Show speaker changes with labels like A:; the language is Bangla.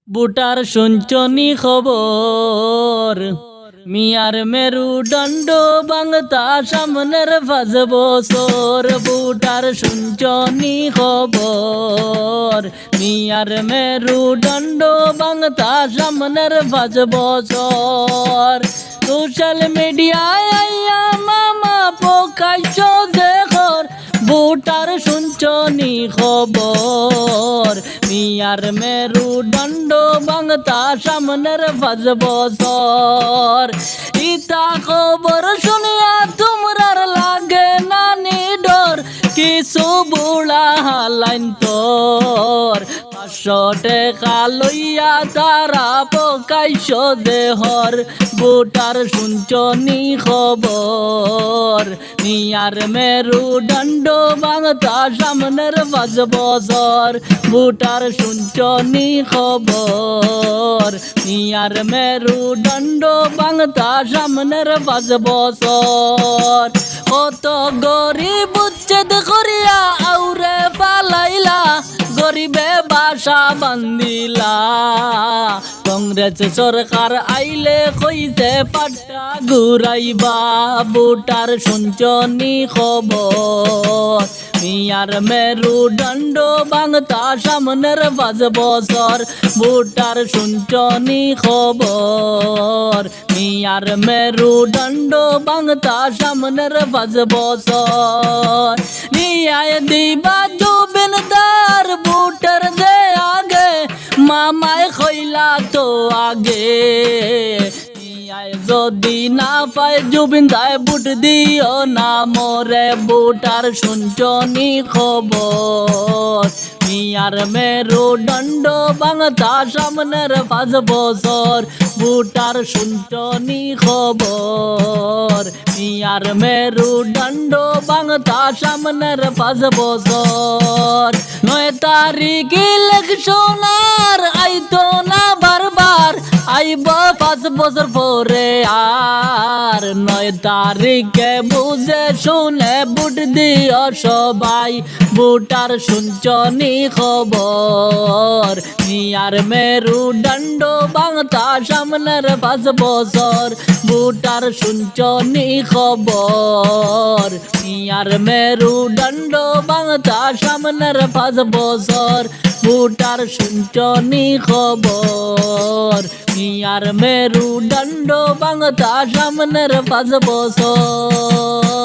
A: বুটার শুনছনি খবর মিয়ার মেরুদণ্ড বাংতা সামনের 5 বছর। বুটার শুনছনি খবর মিয়ার মেরুদণ্ড বাংতা সামনের 5 বছর। সোশ্যাল মিডিয়ায় আইয়া মামা পকাইছ দেখর বুটার শুনছনি খবর মিয়ার মেরুদণ্ড বাংতা সামনের 5 বছর। ইতা খবর শুনিয়া তোমরার লাগে না নিডর কিছু বুড়া হালাইন তোর 500 টাকা লইয়া তারা পকাইছ দেহর। বুটার শুনছনি খবর মিয়ার মেরুদণ্ড বাংতা সামনের 5 বছর। বুটার শুনছনি খবর মিয়ার মেরুদণ্ড বাংতা সামনের 5 বছর। কত গরিব উচ্ছেদ করিয়া আউরে পালাইলা গরিবে বাসা বান্দিলা। কংগ্রেস সরকার আইলে কইছে পাট্টা ঘুরাইবা। বুটার শুনছনি খবর মিয়ার মেরুদণ্ড বাংতা সামনের 5 বছর। বুটার শুনছনি খবর মিয়ার মেরুদণ্ড বাংতা সামনের 5 বছর। নিয়ায় দিবা জুবিনদার বুটার দে আগে মামায় খইলা তো আগে। যদি না পায় জুবিনদায় বুট দিও না মোরে। বুটার শুনছনি খবর মিয়ার মেরুদণ্ড বাংতা সামনের 5 বছর। বুটার শুনছনি খবর মিয়ার মেরুদণ্ড বাংতা সামনের 5 বছর। 9 তারিখ ইলেকশনার আইতো না বারবার আইব 5 বছর পরে আর। 9 তারিখে বুঝে শুনে বুট দিও সবাই। বুটার শুনছনি খবর মিয়ার মেরুদণ্ড বাংতা সামনের 5 বছর। বুটার শুনছনি খবর মিয়ার মেরুদণ্ড বাংতা সামনের 5 বছর। বুটার শুনছনি খবর মিয়ার মেরুদণ্ড বাংতা সামনের 5 বছর।